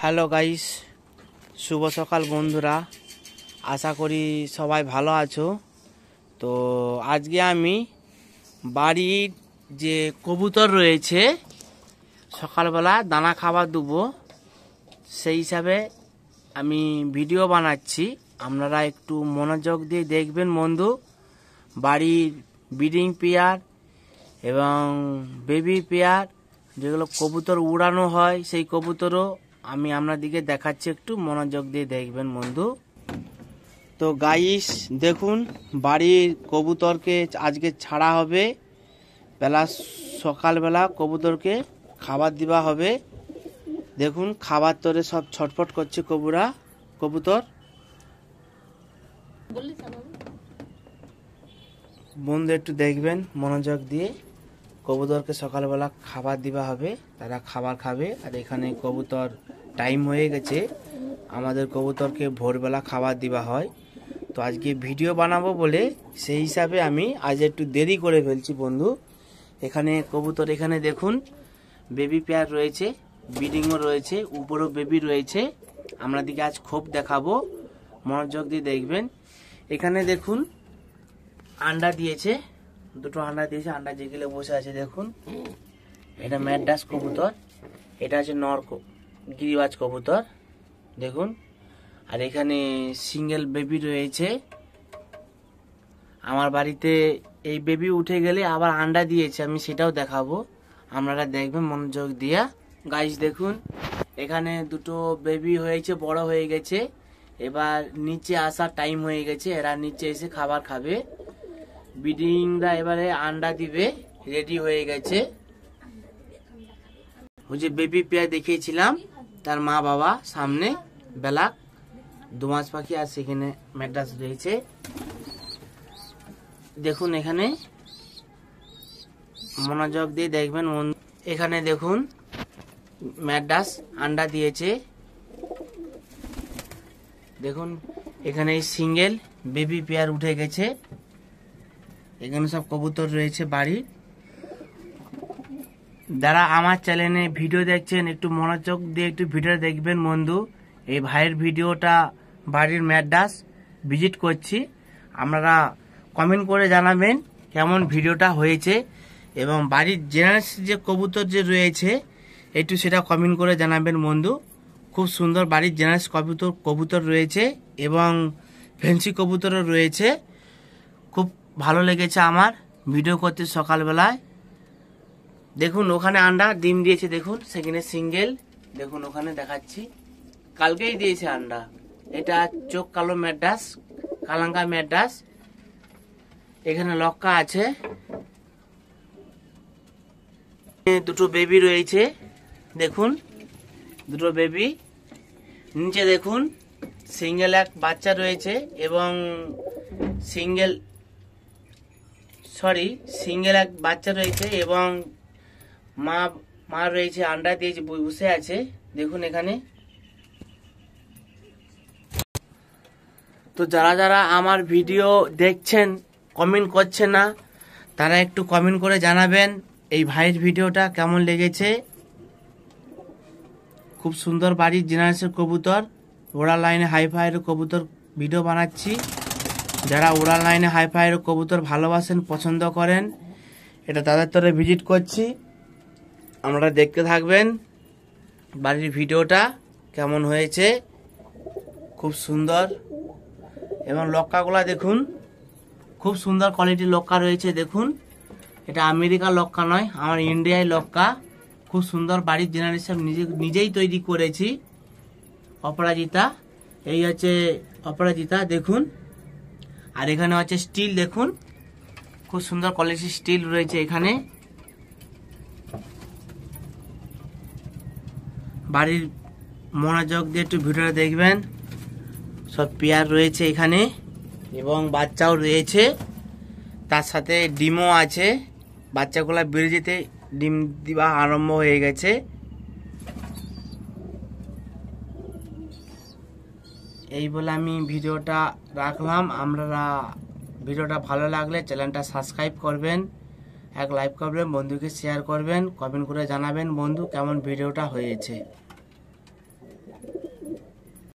Hello guys, শুভ সকাল বন্ধুরা। আশা করি সবাই ভালো আছো। তো আজকে আমি বাড়ির যে কবুতর রয়েছে সকালবেলা দানা খাবার দেবো, সেই হিসাবে আমি ভিডিও বানাচ্ছি। আপনারা একটু মনোযোগ দিয়ে দেখবেন বন্ধু। বাড়ির ব্রিডিং পেয়ার এবং বেবি পেয়ার যেগুলো কবুতর উড়ানো হয়, সেই কবুতরও আমি আপনাদেরকে দেখাচ্ছি, একটু মনোযোগ দিয়ে দেখবেন বন্ধু। তো গাইস দেখুন, বাড়ির কবুতরকে আজকে ছাড়া হবে। সকালবেলা কবুতরকে খাবার দেওয়া হবে। দেখুন খাবার তরে সব ছটফট করছে কবুতর। বন্ধু একটু দেখবেন মনোযোগ দিয়ে। কবুতরকে সকালবেলা খাবার দেওয়া হবে, তারা খাবার খাবে। আর এখানে কবুতর টাইম হয়ে গেছে, আমাদের কবুতরকে ভোরবেলা খাবার দেওয়া হয়। তো আজকে ভিডিও বানাবো বলে সেই হিসাবে আমি আজ একটু দেরি করে ফেলছি বন্ধু। এখানে কবুতর, এখানে দেখুন বেবি পেয়ার রয়েছে, ব্রিডিংও রয়েছে, উপরেও বেবি রয়েছে। আপনাদেরকে আজ খুব দেখাবো, মনোযোগ দিয়ে দেখবেন। এখানে দেখুন আন্ডা দিয়েছে, দুটো আন্ডা দিয়েছে। আন্ডা যেগুলো বসে আছে দেখুন, এটা ম্যাড্রাস কবুতর, এটা আছে নর গিরিবাজ কবুতর দেখুন। আর এখানে সিঙ্গেল বেবি রয়েছে। আমার বাড়িতে এই বেবি উঠে গেলে আবার আন্ডা দিয়েছে, আমি সেটাও দেখাবো, আপনারা দেখবেন মনোযোগ দিয়া। গাইস দেখুন, এখানে দুটো বেবি হয়েছে, বড় হয়ে গেছে। এবার নিচে আসার টাইম হয়ে গেছে, এরা নিচে এসে খাবার খাবে। ব্রিডিংরা এবারে আন্ডা দিবে, রেডি হয়ে গেছে। ওই যে বেবি পেয়ার দেখিয়েছিলাম, তার মা বাবা সামনে বেলাক দুমাস পাখি, আর সেখানে ম্যাড্রাস রয়েছে। দেখুন এখানে মনোযোগ দিয়ে দেখবেন। এখানে দেখুন ম্যাড্রাস আন্ডা দিয়েছে। দেখুন এখানে সিঙ্গেল বেবি পেয়ার উঠে গেছে। এখানে সব কবুতর রয়েছে বাড়ি। যারা আমার চ্যানেলে ভিডিও দেখছেন একটু মনোযোগ দিয়ে একটু ভিডিও দেখবেন বন্ধু। এই ভাইয়ের ভিডিওটা বাড়ির ম্যাড্রাস ভিজিট করছি, আপনারা কমেন্ট করে জানাবেন কেমন ভিডিওটা হয়েছে। এবং বাড়ির জেনারেল যে কবুতর যে রয়েছে একটু সেটা কমেন্ট করে জানাবেন বন্ধু। খুব সুন্দর বাড়ির জেনারেল কবুতর রয়েছে এবং ফেন্সি কবুতরও রয়েছে। খুব ভালো লেগেছে আমার ভিডিও করতে সকালবেলায়। দেখুন ওখানে আন্ডা ডিম দিয়েছে, দেখুন সেখানে সিঙ্গেল, দেখুন ওখানে দেখাচ্ছি, কালকেই দিয়েছে আন্ডা। এটা চোখ কালো ম্যাড্রাস, কালাঙ্গা ম্যাড্রাস। এখানে লক্কা আছে, দুটো বেবি রয়েছে দেখুন, দুটো বেবি। নিচে দেখুন সিঙ্গেল এক বাচ্চা রয়েছে এবং সিঙ্গেল এক বাচ্চা রয়েছে এবং মা রয়েছে, আন্ডা দিয়েছে, বসে আছে দেখুন এখানে। তো যারা যারা আমার ভিডিও দেখছেন কমেন্ট করছে না, তারা একটু কমেন্ট করে জানাবেন এই ভাইয়ের ভিডিওটা কেমন লেগেছে। খুব সুন্দর বাড়ির জেনারেশন কবুতর, ওড়া লাইনে হাইফাইয়ের কবুতর ভিডিও বানাচ্ছি। যারা ওড়া লাইনে হাইফাইয়ের কবুতর ভালোবাসেন, পছন্দ করেন, এটা তাদের তরে ভিজিট করছি, আপনারা দেখতে থাকবেন বাড়ির ভিডিওটা কেমন হয়েছে। খুব সুন্দর। এবং লক্কাগুলা দেখুন, খুব সুন্দর কোয়ালিটির লক্কা রয়েছে দেখুন। এটা আমেরিকার লক্কা নয়, আমার ইন্ডিয়ায় লক্কা। খুব সুন্দর বাড়ির জেনারেশন নিজেই তৈরি করেছি। অপরাজিতা, এই হচ্ছে অপরাজিতা দেখুন। আর এখানে হচ্ছে স্টিল, দেখুন খুব সুন্দর কোয়ালিটির স্টিল রয়েছে এখানে। বাড়ির মনোযোগ দিয়ে একটু ভিডিওটা দেখবেন। সব পেয়ার রয়েছে এখানে এবং বাচ্চাও রয়েছে, তার সাথে ডিমও আছে। বাচ্চাগুলা বেড়ে যেতে ডিম দিবা আরম্ভ হয়ে গেছে। এই বলে আমি ভিডিওটা রাখলাম। আপনারা ভিডিওটা ভালো লাগলে চ্যানেলটা সাবস্ক্রাইব করবেন, এক লাইক করবেন, বন্ধুকে শেয়ার করবেন, কমেন্ট করে জানাবেন বন্ধু কেমন ভিডিওটা হয়েছে।